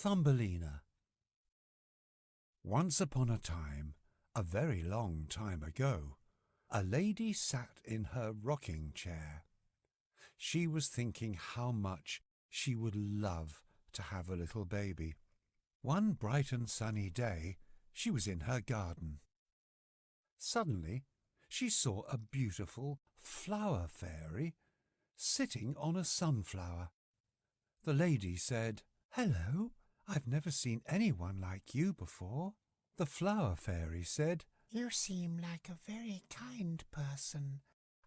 Thumbelina. Once upon a time, a very long time ago, a lady sat in her rocking chair. She was thinking how much she would love to have a little baby. One bright and sunny day, she was in her garden. Suddenly, she saw a beautiful flower fairy sitting on a sunflower. The lady said, "Hello, I've never seen anyone like you before." The flower fairy said, "You seem like a very kind person.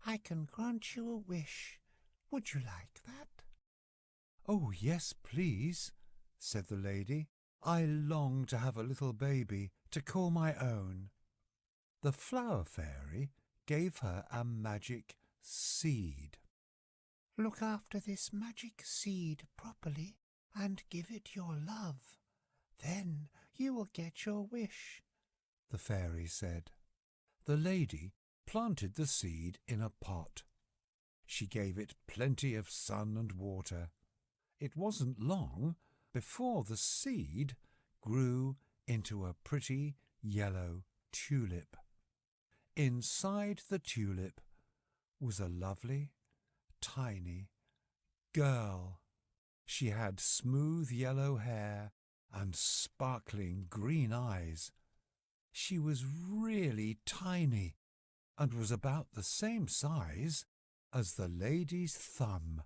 I can grant you a wish. Would you like that?" "Oh, yes, please," said the lady. "I long to have a little baby to call my own." The flower fairy gave her a magic seed. "Look after this magic seed properly and give it your love. Then you will get your wish," the fairy said. The lady planted the seed in a pot. She gave it plenty of sun and water. It wasn't long before the seed grew into a pretty yellow tulip. Inside the tulip was a lovely, tiny girl. She had smooth yellow hair and sparkling green eyes. She was really tiny and was about the same size as the lady's thumb.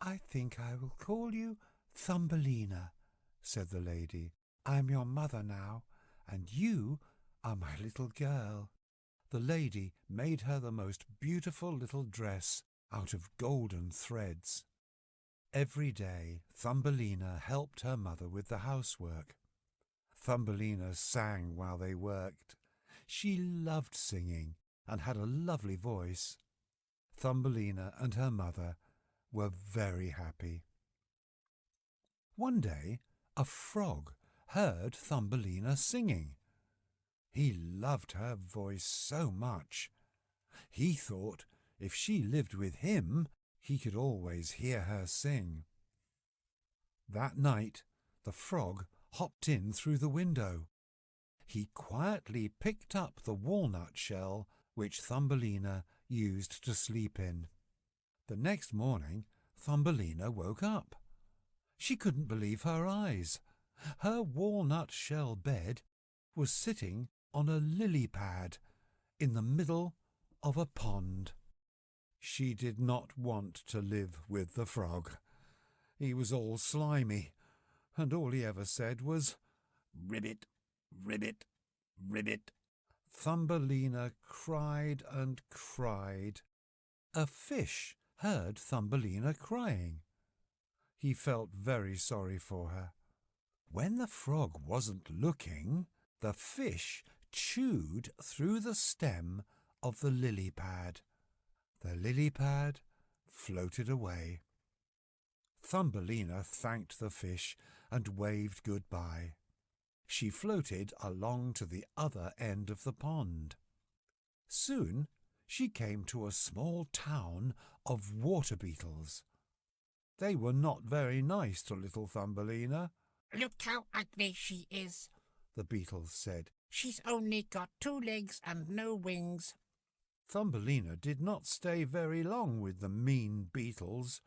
"I think I will call you Thumbelina," said the lady. "I am your mother now, and you are my little girl." The lady made her the most beautiful little dress out of golden threads. Every day Thumbelina helped her mother with the housework. Thumbelina sang while they worked. She loved singing and had a lovely voice. Thumbelina and her mother were very happy. One day a frog heard Thumbelina singing. He loved her voice so much. He thought if she lived with him, he could always hear her sing. That night the frog hopped in through the window. He quietly picked up the walnut shell which Thumbelina used to sleep in. The next morning Thumbelina woke up. She couldn't believe her eyes. Her walnut shell bed was sitting on a lily pad in the middle of a pond. She did not want to live with the frog. He was all slimy, and all he ever said was, "Ribbit, ribbit, ribbit." Thumbelina cried and cried. A fish heard Thumbelina crying. He felt very sorry for her. When the frog wasn't looking, the fish chewed through the stem of the lily pad. The lily pad floated away. Thumbelina thanked the fish and waved goodbye. She floated along to the other end of the pond. Soon she came to a small town of water beetles. They were not very nice to little Thumbelina. "Look how ugly she is," the beetles said. "She's only got 2 legs and no wings." Thumbelina did not stay very long with the mean beetles.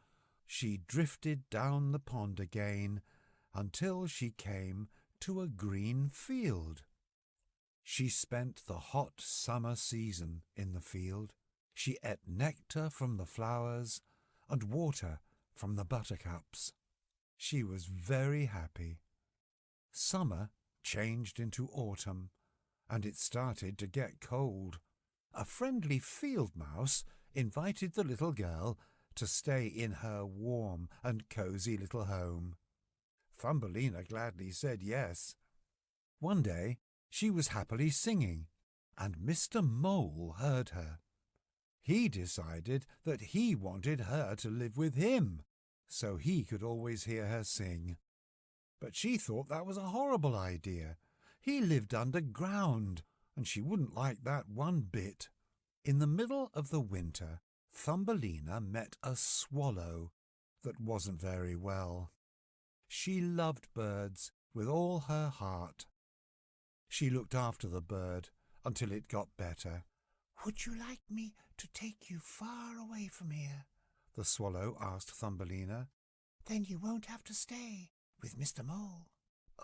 She drifted down the pond again until she came to a green field. She spent the hot summer season in the field. She ate nectar from the flowers and water from the buttercups. She was very happy. Summer changed into autumn, and it started to get cold. A friendly field mouse invited the little girl to stay in her warm and cosy little home. Thumbelina gladly said yes. One day she was happily singing, and Mr. Mole heard her. He decided that he wanted her to live with him, so he could always hear her sing. But she thought that was a horrible idea. He lived underground, and she wouldn't like that one bit. In the middle of the winter, Thumbelina met a swallow that wasn't very well. She loved birds with all her heart. She looked after the bird until it got better. "Would you like me to take you far away from here?" the swallow asked Thumbelina. "Then you won't have to stay with Mr. Mole."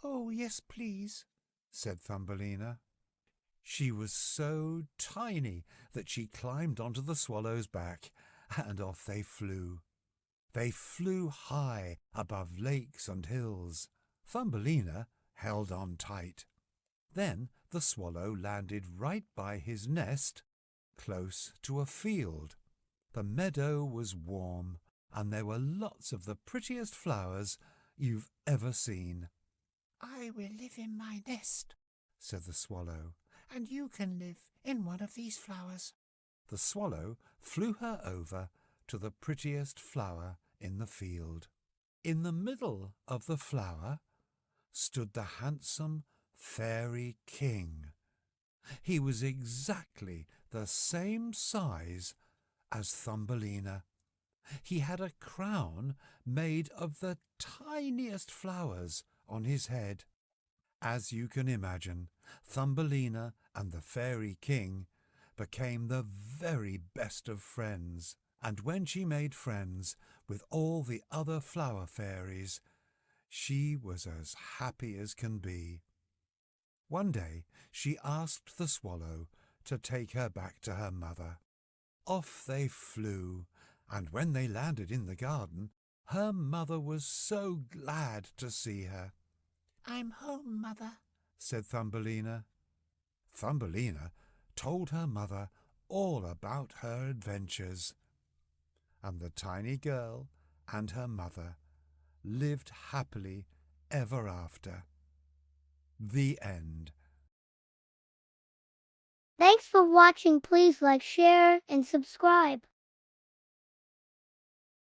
"Oh, yes, please," said Thumbelina. She was so tiny that she climbed onto the swallow's back, and off they flew. They flew high above lakes and hills. Thumbelina held on tight. Then the swallow landed right by his nest, close to a field. The meadow was warm, and there were lots of the prettiest flowers you've ever seen. "I will live in my nest," said the swallow. "and you can live in one of these flowers." The swallow flew her over to the prettiest flower in the field. In the middle of the flower stood the handsome fairy king. He was exactly the same size as Thumbelina. He had a crown made of the tiniest flowers on his head. As you can imagine, Thumbelina and the fairy king became the very best of friends, and when she made friends with all the other flower fairies, she was as happy as can be. One day she asked the swallow to take her back to her mother. Off they flew, and when they landed in the garden, her mother was so glad to see her. "I'm home, Mother," said Thumbelina. Thumbelina told her mother all about her adventures, and the tiny girl and her mother lived happily ever after. The end. Thanks for watching. Please like, share, and subscribe.